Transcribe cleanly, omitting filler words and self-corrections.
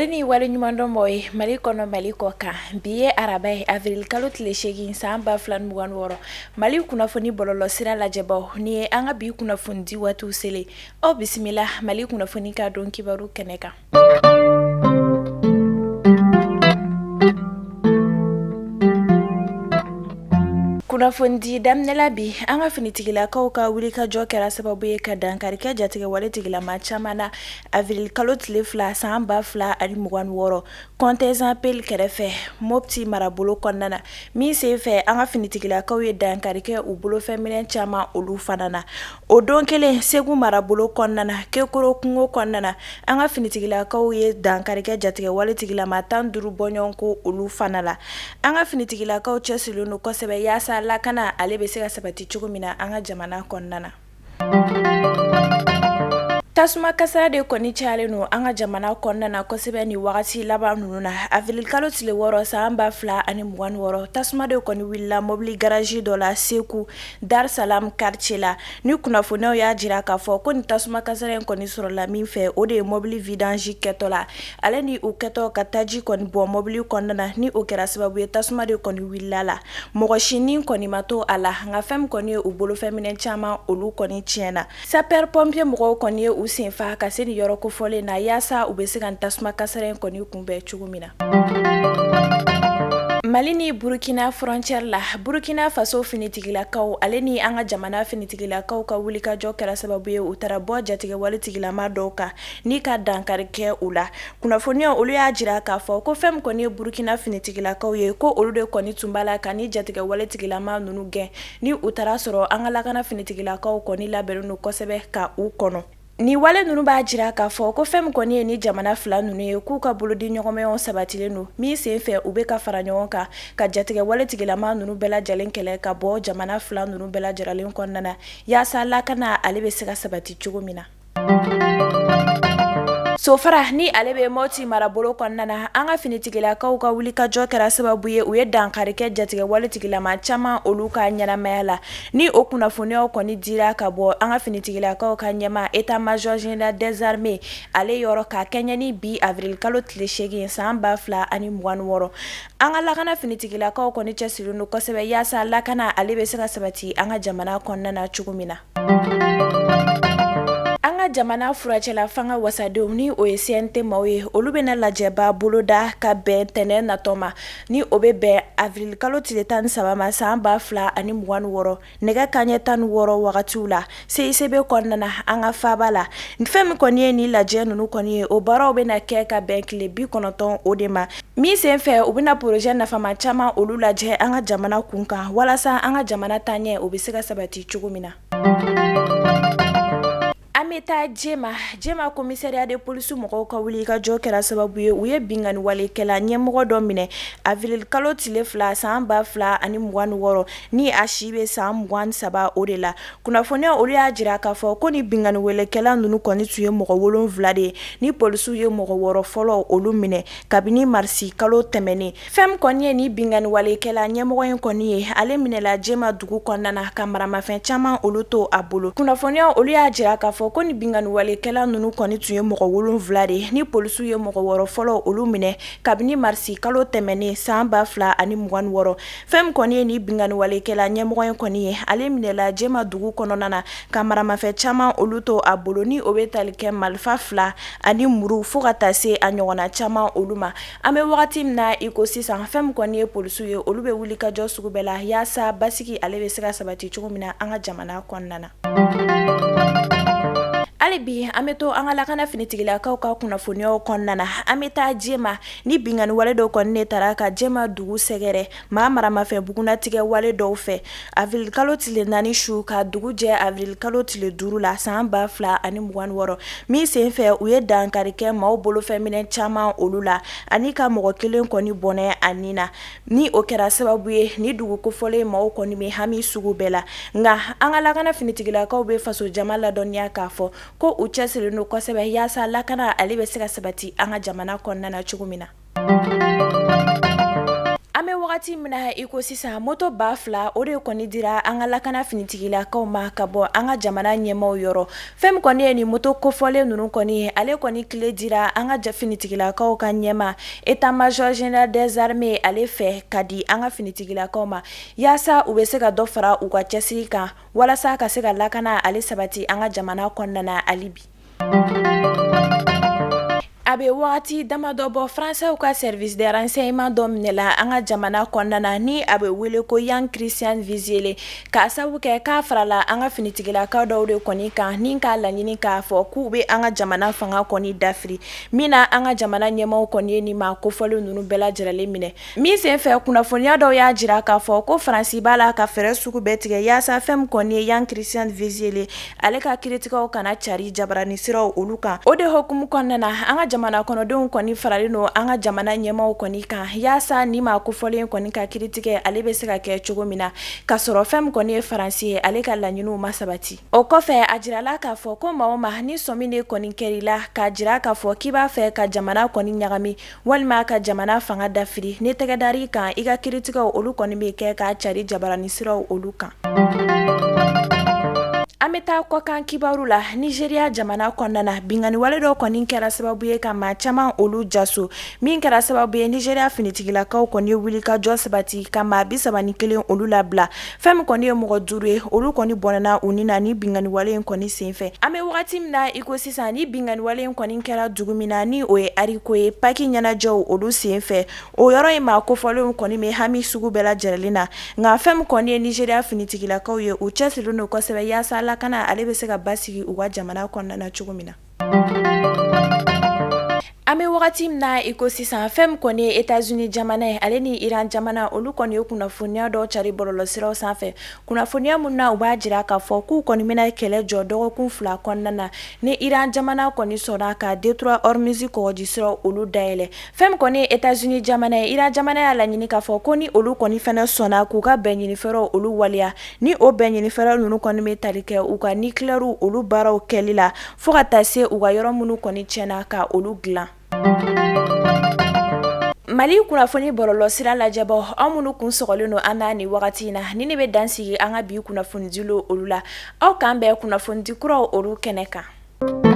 Wale ni wale nyumando moy mali kono mali koka biye arabe avril kalo tile shegi samba flan mugan woro mali kunafoni bololo sira la jabo ni anga bi kunafondi watu sele o bismillah mali kunafoni ka don kibaru keneka kunafondi damnela bi anga finitigila ka wuli ka jo kera sababu ye ka dankari ke jatiga wale tigila machamana avril kalo tile fla samba fla ari mugan woro kontezan pel kerefe mopti marabolo konnana mi se fe anga finitigila ka ye dankari ke u bolo feminen chama olu fanana o don kele segu marabolo konnana ke koro kungo konnana anga finitigila ka ye dankari ke jatiga wale tigila matan duru bonyonko olu fanala anga finitigila ka chesilu no kosebe yasa lakana ale be se ka sabati cogo mina anga jamana konnana tasuma kasara de koni chale no anga jamana konnana kosebe ni wagati laba nununa avril kalo tile woro samba fla ani mugan woro tasuma de koni willa mobili garage do la seku dar salam quartier la ni kunafone ya jira ka fo ko ni tasuma kasara koni soro la min fe o de mobili vidange ketola ale ni u keto kataji koni bo mobili konnana ni o kera sababu ye tasuma de koni willa la mogo shini koni mato ala nga fem koni u bolo feminen chama olu koni tiena saper pompier mogo koni usin fa ka se ni yoro ko fole na yasa ube se kan tasuma kasaren koni kunbe chugumina Malini Burkina frontière la Burkina Faso finitigila kaw aleni anga jamana finitigila kaw ka wuli ka jo kera sababu ye utara bo jatige wali tigila ma doka ni ka dankari ke ula kunafonio olu ya jira ka fo ko fem koni Burkina finitigila kaw ye ko olu de koni tumbala ka ni jatige wali tigila ma nunu gen ni utara soro anga lakana finitigila kaw koni labelu kosebe ka u kono ni wale nunu ba jira ka fo ko fem koni ni jamana fla nunu ye ku ka bolo di nyogome on sabatile no mi se fe ube ka fara nyon ka jatige wale tigila ma nunu bela jalen kele ka bo jamana fla nunu bela jaralen konnana ya sala kana alebe se ka sabati chugumina so fara ni alebe moti marabolo konnana anga finitigila ka wuli ka jo kera sababu ye uye dankari ke jatige wale tigila ma chama oluka nyana mayala ni okuna fone o koni dira ka bo anga finitigila ka nyama eta major général des armées ale yoro ka kenya ni bi avril kalo tile shegi samba fla ani mugan woro anga lakana finitigila ka koni chesilu no kosebe yasa lakana alebe se ka sabati anga jamana konnana chugumina anga jamana furachela fanga wasado ni OSNT mawe olubena lajeba boloda ka ben tenen na toma ni obebe avril kalo tile tan sabama samba fla ani mugan woro nega kanye tan woro wagatula se isebe konnana anga fabala nfem konye ni laje nunu konye obara obena ke ka ben kle bi konoton odema mi se fe obena projet na fama chama olulaje anga jamana kunka wala sa anga jamana tanye obiseka sabati chugumina Ameta jema commissariat de police moko ka wuli ka jo kera sababu ye uye bingani wale kela nyemgo domine avril kalo tile fla samba fla ani mugan woro ni ashibe sam mugan saba odela kunafone olu ya jira ka fo ko ni bingani wele kela nunu koni tuye moko wolon vlade ni police ye moko woro folo olu mine kabini marsi kalo temene fem konye ni bingani wale kela nyemgo en koni ye ale mine la jema dugu konnana kamara mafen chama olu to abolo kunafone olu ya jira ka fo ko ni bingani wale kela nunu koni tuye moko wolon vlade ni polisu ye moko woro folo olu mine kabini marsi kalo temene samba fla ani mugan woro fem koni ni bingani wale kela nyemgo en koni ye ale mine la jema dugu kononana kamara mafe chama olu to abolo ni obetali ke malfa fla ani muru fo ka tase anyogona chama oluma ame wakati mna ecosystem fem koni ye polisu ye olu be wuli ka jo sugubela yasa basiki ale be seka sabati chugumina anga jamana konnana Alibi ameto anga lakana finitigila ka kunafonio konnana ameta jema ni bingani wale do konne taraka jema dugu segere ma marama fe buguna tige wale do fe avril kalo tile nani shu ka dugu je avril kalo tile duru la samba fla ani mugan woro mi se fe uye dankari ke ma bolo feminen chama olula ani ka mogo kelen koni bone anina ni okera sababu ye ni dugu ko fole ma koni me hami sugu bela nga anga lakana finitigila ka be faso jamala donya ka fo ko uchesele no kosebe yasa lakana alibe seka sabati anga jamana konnana chugumina wagati mina iko sisan moto ba fila o de kɔni dira an ka lakana finitigilakaw ma ka bɔ an ka jamana ɲɛmaw yɔrɔ. Fɛn kɔni ye ni moto kofɔlen nunu kɔni ale kɔni kile dira an ka finitigilakaw ka ɲɛma état-major général des armées ale fɛ ka di an ka finitigilakaw ma yaasa u bɛ se ka dɔ fara u ka cɛsiri kan walasa ka se ka lakana ale sabati an ka jamana kɔnɔna hali bi. Abe wagati damadɔ bɔ Français ka service de renseignement dɔ minɛla an ka jamana kɔnɔna ni a bɛ wele ko Yan Christian Viziele k'a sabu kɛ k'a farala an ka finitigilakaw dɔw de kɔni kan ni k'a laɲini k'a fɔ k'u bɛ an ka jamana fanga kɔni dafiri min na an ka jamana ɲɛmaw kɔni ye nin ma kofɔlen ninnu bɛɛ lajɛlen minɛ min senfɛ kunnafoniya dɔw y'a jira k'a fɔ ko Faransi b'a la ka fɛɛrɛ sugu bɛɛ tigɛ yaasa fɛn min kɔni ye Yan Christian Viziele ale ka kiiritigɛw kana cari jabarani siraw olu kan o de hukumu kɔnɔna na an ka jamana kɔnɔdenw kɔni faralen no an ka jamana ɲɛmaw kɔni kan yaasa ni ma kofɔlen kɔni ka kiiritigɛ ale bɛ se ka kɛ cogo min na ka sɔrɔ fɛn min kɔni ye Faransi ye ale ka laɲiniw ma sabati o kɔfɛ a jirala k'a fɔ ko maa o maa ni sɔmi de kɔni kɛr'i la k'a jira k'a fɔ k'i b'a fɛ ka jamana kɔni ɲagami walima ka jamana fanga dafiri ni tɛgɛ dar'i kan i ka kiiritigɛw olu kɔni bɛ kɛ k'a cari jabarani siraw olu kan. An bɛ taa kɔkan kibaru la Nigeria jamana kɔnɔna na bingani wale dɔ kɔni kɛra sababu ye ka maa caman olu jaso min kɛra sababu ye Nigeria finitigilakaw kɔni ye wuli ka jɔ sabati ka maa 31 olu labila fɛn min kɔni ye mɔgɔ 5 ye olu kɔni bɔnɛna u ni na ni bingani wale in kɔni senfɛ an bɛ wagati min na iko sisan ni bingani wale in kɔni kɛra dugu min na ni o ye ariko ye paki ɲɛnajɛw olu senfɛ o yɔrɔ in maa kofɔlenw kɔni bɛ hami sugu bɛɛ lajɛlen na nka fɛn min kɔni ye Nigeria finitigilakaw ye u cɛsirilen don kosɛbɛ yaasa lakana ale bɛ se ka basigi u ka jamana kɔnɔna na cogo min na. An bɛ wagati min na iko sisan fɛn min kɔni ye États-Unis jamana ye ale ni Iran jamana olu kɔni ye kunnafoniya dɔ cari bɔlɔlɔsiraw sanfɛ kunnafoniya mun na u b'a jira k'a fɔ k'u kɔni bɛna kɛlɛ jɔ dɔgɔkun 2 kɔnɔna na ni Iran jamana kɔni sɔnna ka détroit Hormuz kɔgɔjisiraw olu dayɛlɛ fɛn min kɔni ye États-Unis jamana ye Iran jamana y'a laɲini k'a fɔ ko ni olu kɔni fɛnɛ sɔnna k'u ka bɛn ɲinifɛrɛw olu waleya ni o bɛn ɲinifɛrɛw ninnu kɔni bɛ tali kɛ u ka nucléaire olu baaraw kɛli la fo ka taa se u ka yɔrɔ minnu kɔni tiɲɛna ka olu dilan. Mali kunnafoni bɔlɔlɔ sira lajɛbɔ aw minnu kun sɔgɔlen don an na ni wagati in na ni ne bɛ dansigi an ka bi kunnafoni dilo olu la aw k'an bɛn kunnafoni di kuraw olu kɛnɛ kan.